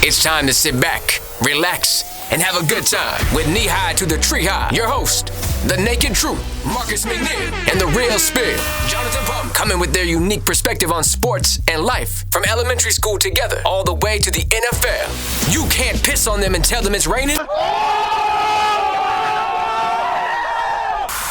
It's time to sit back, relax, and have a good time with Knee High to the Tree High. Your host, the Naked Truth, Marcus McNeil, and the Real Spill, Jonathan Pump, coming with their unique perspective on sports and life from elementary school together all the way to the NFL. You can't piss on them and tell them it's raining.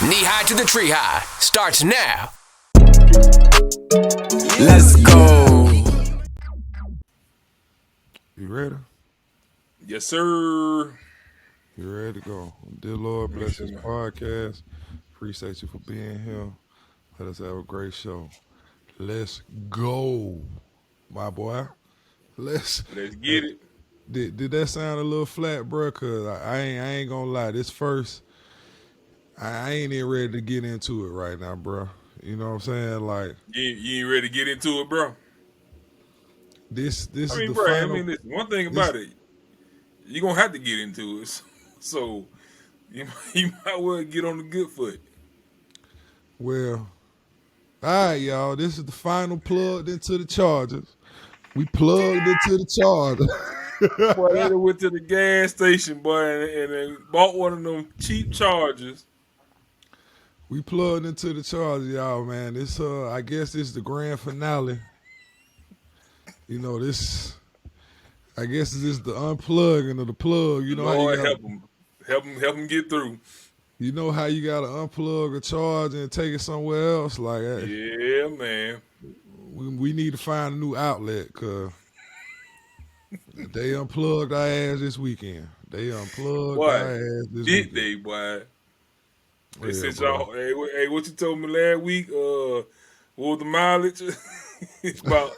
Knee High to the Tree High starts now. Let's go. You ready? Yes, sir. You ready to go? Dear Lord, bless this podcast. Appreciate you for being here. Let us have a great show. Let's go, my boy. Let's get it. Did that sound a little flat, bro? Cause I ain't gonna lie. This first, I ain't even ready to get into it right now, bro. You know what I'm saying? Like you ain't ready to get into it, bro. This I is mean, the bro. final. I mean, listen, one thing about it, you're gonna have to get into it. So you might well get on the good foot. Well, all right, y'all. This is the final plugged into the Chargers. We plugged into the Chargers. Boy, they went to the gas station, boy, and bought one of them cheap Chargers. We plugged into the Chargers, y'all, man. This, I guess this is the grand finale. You know, I guess this is the unplugging of the plug. You know Lord, how you help them get through. You know how you gotta unplug a charge and take it somewhere else? Like, Yeah, man. We need to find a new outlet, cause they unplugged our ass this weekend. They unplugged Boy, our ass this weekend. they, boy? They Yeah, said bro. y'all, hey, what you told me last week? What was the mileage? About.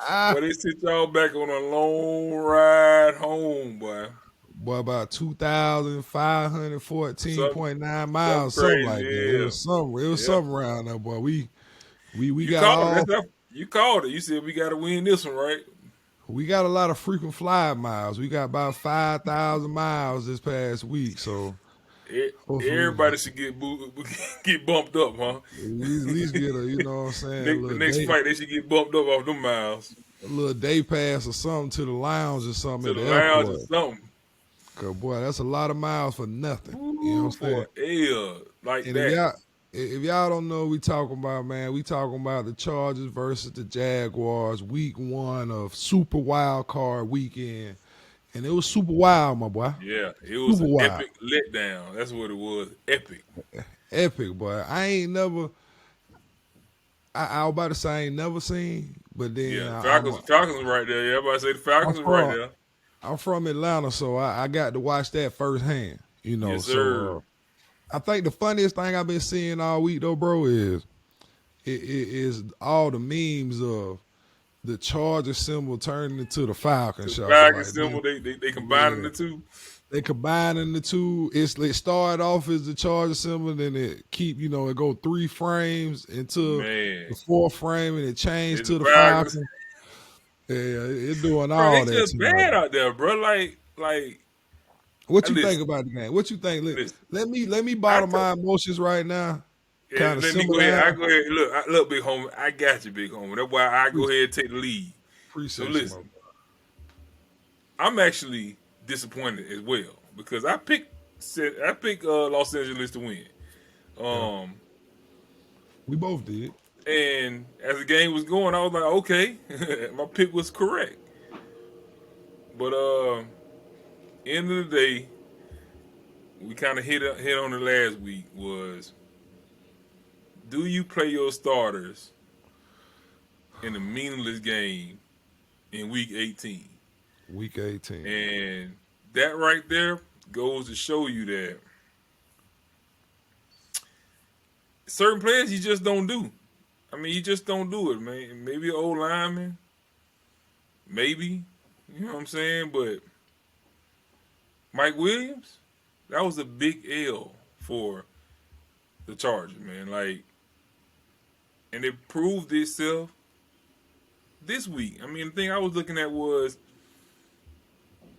But they sent y'all back on a long ride home, boy. Boy, about 2,514.9 miles, something crazy, like that. yeah. It was something around there, boy. We You got called all. it. You called it. You said we got to win this one, right? We got a lot of frequent flyer miles. We got about 5,000 miles this past week, so Everybody should get bumped up, huh? at least get a, you know what I'm saying, The next fight, they should get bumped up off them miles. a little day pass or something to the lounge or something To at the the lounge airport. or something. Cause boy, that's a lot of miles for nothing. Ooh, You know what I'm saying? for air like And that. if y'all don't know what we talking about, man, we talking about the Chargers versus the Jaguars, week 1 of Super Wild Card weekend. And it was super wild, my boy. Yeah, it was Super an wild. epic letdown. That's what it was. Epic. Epic, boy. I was about to say I ain't never seen, but then Yeah, Falcons right there. Yeah, everybody say the Falcons are right there. I'm from Atlanta, so I got to watch that firsthand. You know, Yes, sir. so I think the funniest thing I've been seeing all week, though, bro, is it is all the memes of the Charger symbol turning into the Falcon shot. Falcon Like, symbol, they combining the two. They combining the two. It started off as the Charger symbol, then it it go 3 frames into Man. the 4th frame, and it changed It's to the Falcons. Falcon. Yeah, it's doing Bro, all they that. just bad out there, bro. Like What you listen. think about the game? What you think? Listen. Let me bottle my emotions right now. Yeah, Kind of let me simmer go ahead. down. I go ahead. Look, big homie. I got you, big homie. That's why I go ahead and take the lead. Appreciate So you, listen, my brother. I'm actually disappointed as well because I picked Los Angeles to win. We both did. And as the game was going, I was like, okay, my pick was correct. But end of the day, we kind of hit on it last week was, do you play your starters in a meaningless game in week 18? Week 18. And that right there goes to show you that certain players you just don't do. I mean, you just don't do it, man. Maybe an old lineman. Maybe. You know what I'm saying? But Mike Williams, that was a big L for the Chargers, man. Like, and it proved itself this week. I mean, the thing I was looking at was,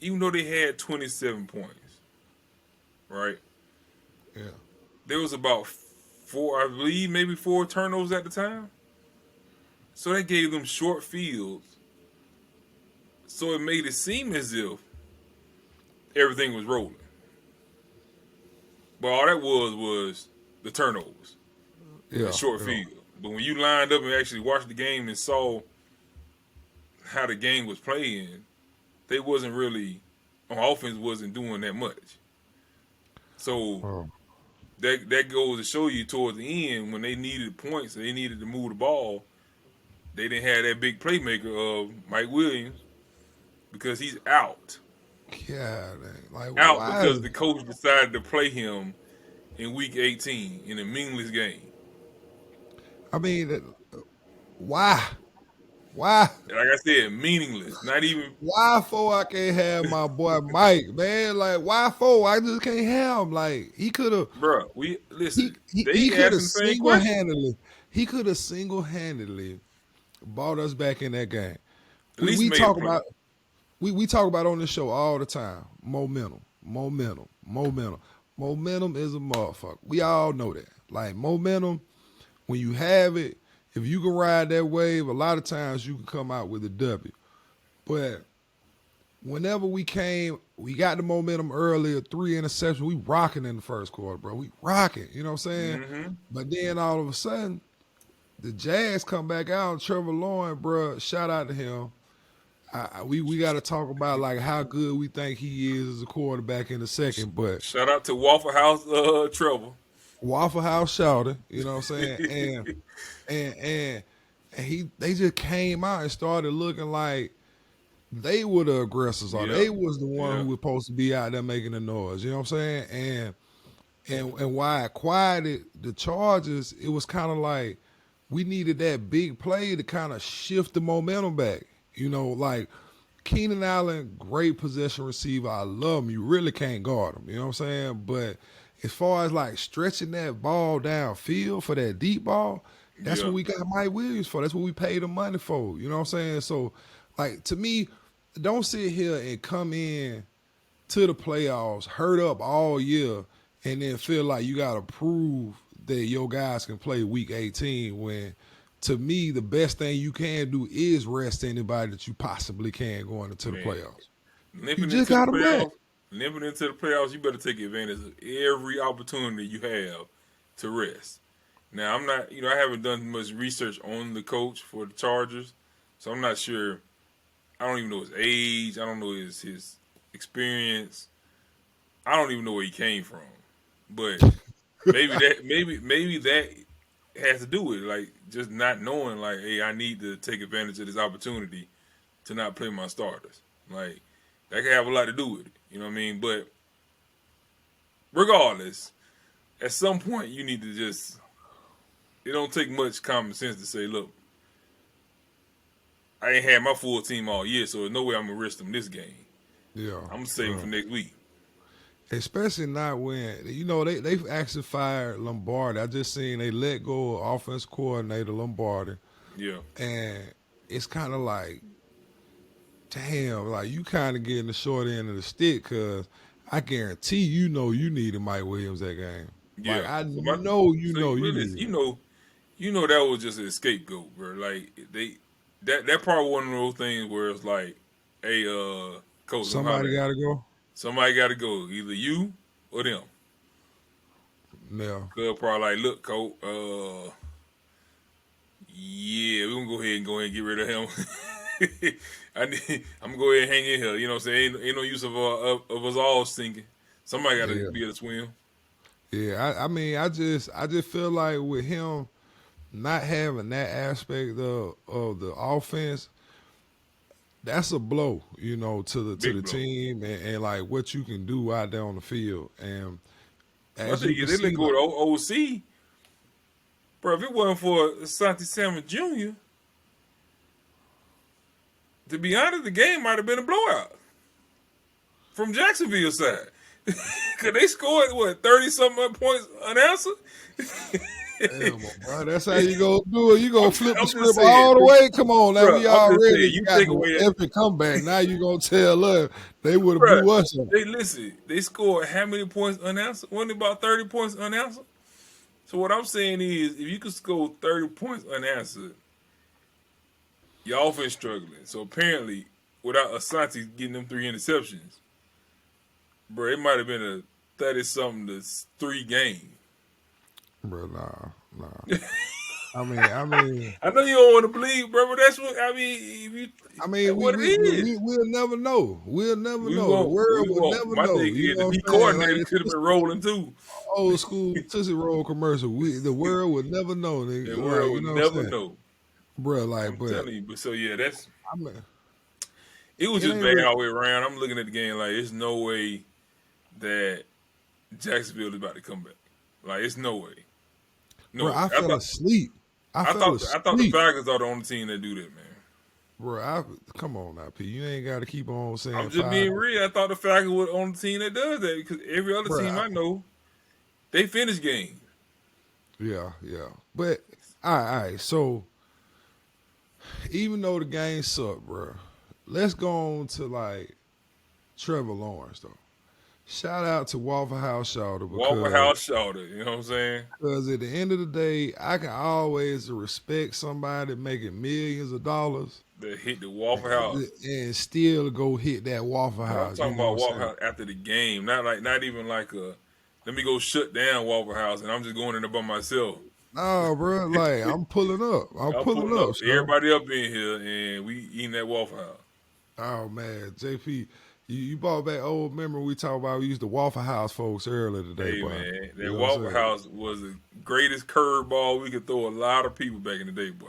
even though they had 27 points, right? Yeah. There was about 4, I believe, maybe 4 turnovers at the time. So that gave them short fields So it made it seem as if everything was rolling. But all that was the turnovers, Yeah, the short yeah. field. But when you lined up and actually watched the game and saw how the game was playing, they wasn't really on offense wasn't doing that much. So Oh, that goes to show you towards the end when they needed points, they needed to move the ball. They didn't have that big playmaker of Mike Williams because he's out. yeah, like Out why? because the coach decided to play him in week 18 in a meaningless game. I mean, why? Why? Like I said, meaningless. Not even, Why for I can't have my boy Mike, man? Like why for I just can't have him? Like he could have bro. We he listen. he, They he could asked have him the same question. single handedly brought us back in that game. At We least we made a talk play. about we talk about on this show all the time. Momentum, momentum, momentum. Momentum is a motherfucker. We all know that. Like momentum, when you have it, if you can ride that wave, a lot of times you can come out with a W. But whenever we got the momentum earlier, 3 interceptions, we rocking in the first quarter, bro. We rocking, you know what I'm saying? Mm-hmm. But then all of a sudden, the Jazz come back out. Trevor Lawrence, bro, shout out to him. We got to talk about like how good we think he is as a quarterback in a second, but Shout out to Waffle House Trevor. Waffle House shouted, you know what I'm saying, and they just came out and started looking like they were the aggressors, or Yeah, they was the one yeah, who was supposed to be out there making the noise. You know what I'm saying? And why it quieted the Chargers, it was kind of like we needed that big play to kind of shift the momentum back. You know, like Keenan Allen, great possession receiver. I love him. You really can't guard him. You know what I'm saying? But as far as like stretching that ball downfield for that deep ball, that's yeah. what we got Mike Williams for. That's what we paid the money for. You know what I'm saying? So, like to me, don't sit here and come in to the playoffs, hurt up all year, and then feel like you got to prove that your guys can play week 18 when, to me, the best thing you can do is rest anybody that you possibly can going into the Man, playoffs. You limping just into the got them back. playoffs. Limping into the playoffs, you better take advantage of every opportunity you have to rest. Now, I'm not, I haven't done much research on the coach for the Chargers, so I'm not sure. I don't even know his age. I don't know his experience. I don't even know where he came from. But maybe that has to do with it, like just not knowing, like, hey, I need to take advantage of this opportunity to not play my starters. Like that can have a lot to do with it. You know what I mean? But regardless, at some point you need to just. It don't take much common sense to say, look, I ain't had my full team all year, so there's no way I'm gonna risk them this game. Yeah. I'm gonna save them for next week. Especially not when, they've actually fired Lombardi. I just seen they let go of offense coordinator Lombardi. Yeah. And it's kind of like, damn, like you kind of getting the short end of the stick because I guarantee you needed Mike Williams that game. Yeah. Like I So know you listen, needed you know that was just a scapegoat, bro. Like that part was one of those things where it's like, hey, coach, somebody got to go. somebody got to go, either you or them. Yeah, Cause probably like, look, coach, yeah, we're gonna go ahead and get rid of him. I'm gonna go ahead and hang in here. You know what I'm saying? Ain't no use of us all sinking. Somebody got to yeah, be able to swim. yeah. I mean, I just feel like with him not having that aspect of the offense, that's a blow, to Big the blow. team and like what you can do out there on the field. And I as think you can they let see, go like, to OC, bro. If it wasn't for Santi Salmon Jr., to be honest, the game might have been a blowout from Jacksonville side. Cause they scored 30-something points unanswered. damn, bro, that's how you gonna do it. You gonna flip the I'm just script saying, all the way. Come on, now bro. we I'm just saying, already you got take the away that, epic comeback. Now you gonna tell us they would have bro. blew us up. They listen. They scored how many points unanswered? Wasn't it about 30 points unanswered? So what I'm saying is, if you could score 30 points unanswered, your offense struggling. So apparently, without Asante getting them 3 interceptions, bro, it might have been a 30-something to 3 game. Bro, nah. I mean, I know you don't want to believe, bro, but that's what I mean. That's what it is. we'll never know. We'll never We know. The won't. world We will won't. never My know. thing You is, know the what D I'm saying? coordinator Like could have been rolling too. old school Tootsie Roll commercial. The world will never know. Nigga. The Like, world you would know what I'm never saying? know. Bro, like, I'm but telling you. But so yeah, that's I mean, it was it just ain't bad really, all the way around. I'm looking at the game like there's no way that Jacksonville is about to come back. Like it's no way. No bro. way. I fell asleep. I fell I thought the asleep. Falcons are the only team that do that, man. Bro, come on now, P. You ain't got to keep on saying I'm just 5. being real. I thought the Falcons were the only team that does that because every other Bro, team I know, they finish games. yeah. But all right. So even though the game sucked, bro, let's go on to like Trevor Lawrence though. Shout out to Waffle House Shoulder Waffle House shoulder, you know what I'm saying? because at the end of the day, I can always respect somebody making millions of dollars That hit the Waffle House. and still go hit that Waffle I'm House. talking You know about what I'm Waffle House after the game, not even like a let me go shut down Waffle House and I'm just going in there by myself. No, bro, like I'm pulling up. I'm pulling up. So. Everybody up in here and we eating that Waffle House. Oh man, JP, you brought back old memory. We talked about we used the Waffle House folks earlier today, Hey boy. man, that You know what I'm Waffle saying? House was the greatest curveball we could throw a lot of people back in the day, boy.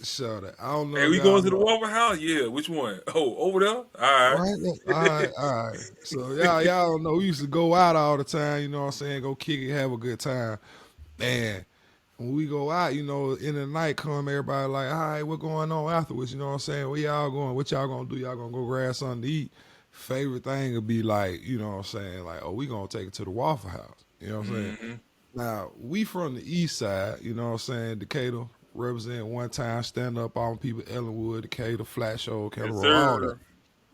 Shut it. I don't know. Hey, if we y'all going to the know. Waffle House? Yeah, which one? Oh, over there? All right. All right. So y'all don't know. We used to go out all the time. You know what I'm saying? Go kick it, have a good time. And when we go out, you know, in the night come, everybody like, all right, what going on afterwards? You know what I'm saying? Where y'all going? What y'all gonna do? Y'all gonna go grab something to eat? Favorite thing would be like, you know what I'm saying? Like, oh, we gonna take it to the Waffle House. You know what I'm saying? Mm-hmm. Now, we from the east side, you know what I'm saying? Decatur represent one time, stand up all people, Ellenwood, Decatur, Flat Show, Kettle Yes, Roll, all that. sir.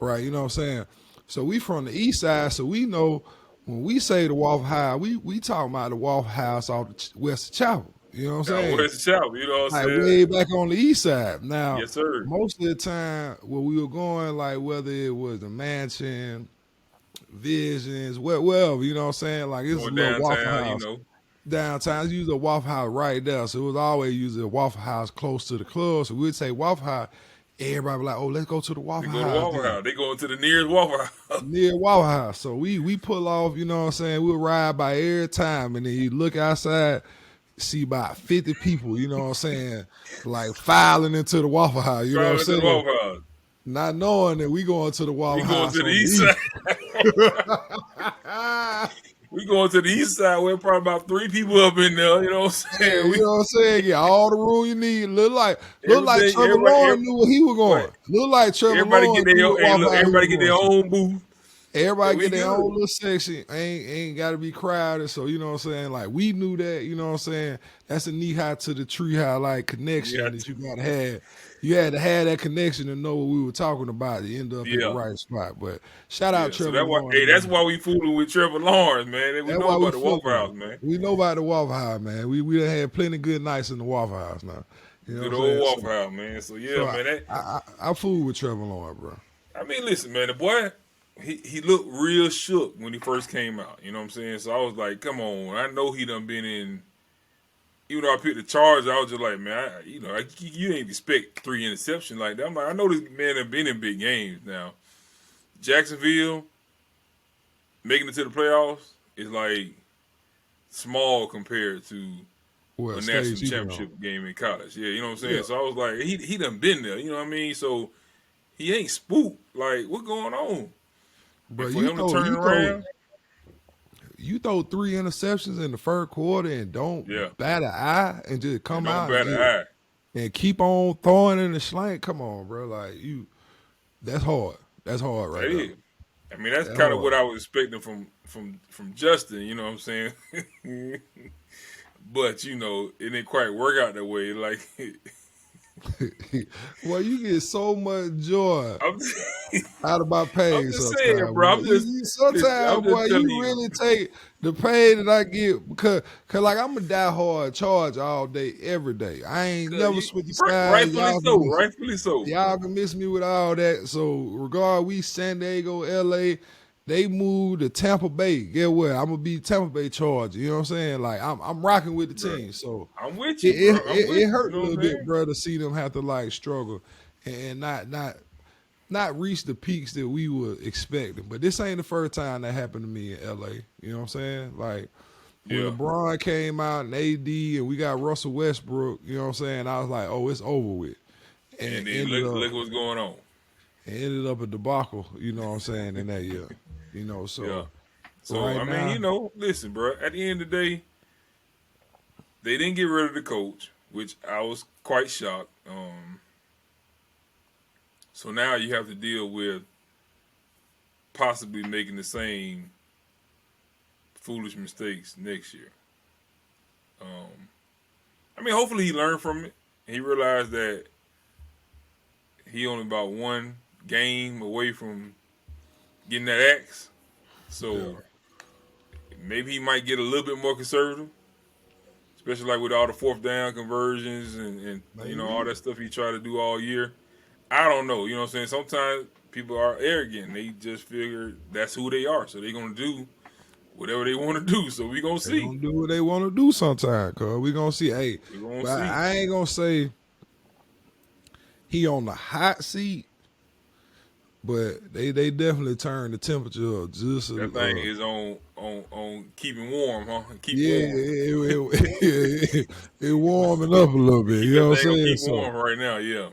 Right, you know what I'm saying? So we from the east side, so we know when we say the Waffle House, we talking about the Waffle House off the West Chapel. You know what I'm saying? Where's the chopper? You know what I'm Like saying? way back on the east side. Now, Yes, sir. most of the time where we were going, like whether it was the Mansion, Visions, wherever, you know what I'm saying? Like it's a Going little Waffle downtown, House you know. downtown. It's usually a Waffle House right there. So it was always usually a Waffle House close to the club. So we'd say Waffle House. Everybody be like, oh, let's go to the They Waffle go to House. Waffle then. House. They going to the nearest Waffle House. Near Waffle House. So we pull off, you know what I'm saying? We'll ride by every time. And then you look outside, see about 50 people, you know what I'm saying? Like filing into the Waffle House, you know what I'm Driving to the saying? Waffle House. Not knowing that we going to the We Waffle going House to the on east side. We going to the east side where probably about 3 people up in there. You know what I'm Yeah, saying? you know what I'm saying? Get all the room you need. Look like Everything- Trevor everybody- Lawrence knew where he was going. Right. Look like Trevor Everybody Lawrence get their knew own. what Hey, Waffle look, House he everybody was get their going to. own booth. Everybody we get their good. own little section. Ain't got to be crowded. So you know what I'm saying? Like we knew that. You know what I'm saying? That's a knee high to the tree high like connection Yeah. that you got to have. You had to have that connection to know what we were talking about to end up in Yeah. the right spot. But shout Yeah, out so Trevor that's why. Lawrence. Hey, that's why we fooling with Trevor Lawrence, man. We That's know why we about the Waffle fooling. House, man. We know about the Waffle House, man. We done had plenty good nights in the Waffle House now. You know Good what I'm old saying? Waffle House, man. So yeah, So man. I fool with Trevor Lawrence, bro. I mean, listen, man. The boy, he looked real shook when he first came out. You know what I'm saying? So I was like, come on. I know he done been in. Even though I picked the Chargers, I was just like, man, you ain't expect 3 interceptions like that. I'm like, I know this man have been in big games now. Jacksonville making it to the playoffs is like small compared to What a stage national he been on? championship game in college. Yeah, you know what I'm saying? Yeah. So I was like, he done been there, you know what I mean? So he ain't spooked. Like, what going on? Bro, And for him to turn around, you throw 3 interceptions in the first quarter and don't Yeah. bat an eye and just come don't out bat an eye. and keep on throwing in the slant. Come on, bro. Like that's hard. That's hard right That now. is. I mean, that's That kind of hard. what I was expecting from Justin, you know what I'm saying? But, you know, it didn't quite work out that way. Like Well, you get so much joy I'm out of my pain. I'm just sometimes, saying, bro. I'm just sometimes, boy, telling you you. really take the pain that I get because like I'm a die-hard charge all day, every day. I ain't never switch sides. Rightfully so. Y'all can miss me with all that. So, regard we San Diego, LA, they moved to Tampa Bay. Get what? I'm gonna be Tampa Bay Charger. You know what I'm saying? Like I'm rocking with the team. So I'm with you. it hurt a little bit, bro, to see them have to like struggle and not reach the peaks that we were expecting. But this ain't the first time that happened to me in LA. You know what I'm saying? Like when LeBron came out and AD and we got Russell Westbrook, you know what I'm saying? I was like, oh, it's over with. And then look what's going on. It ended up a debacle, you know what I'm saying, in that year. You know, so yeah. So right I mean, now, you know, listen, bro. At the end of the day, they didn't get rid of the coach, which I was quite shocked. So now you have to deal with possibly making the same foolish mistakes next year. I mean, hopefully he learned from it. He realized that he only about one game away from getting that axe. So maybe he might get a little bit more conservative, especially like with all the fourth down conversions and you know, all that stuff he tried to do all year. I don't know. You know what I'm saying? Sometimes people are arrogant. They just figure that's who they are. So they're going to do whatever they want to do. So we're going to see. They're going to do what they want to do sometimes, cuz we're going to see. Hey, I ain't going to say he on the hot seat, but they definitely turned the temperature up just that thing is on keeping warm, huh? It warming up a little bit. You know what I'm saying? Keep warm right now, yeah.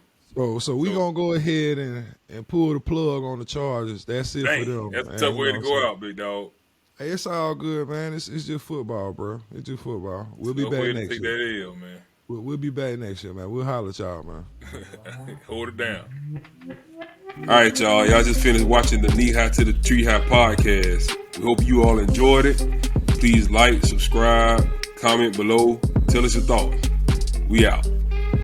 So we gonna go ahead and pull the plug on the Chargers. That's it for them. That's a tough way to go out, big dog. Hey, it's all good, man. It's just football, bro. It's just football. We'll be back next year. Take that L, man. We'll be back next year, man. We'll holler at y'all, man. Hold it down. All right, y'all. Y'all just finished watching the Knee High to the Tree High podcast. We hope you all enjoyed it. Please like, subscribe, comment below. Tell us your thoughts. We out.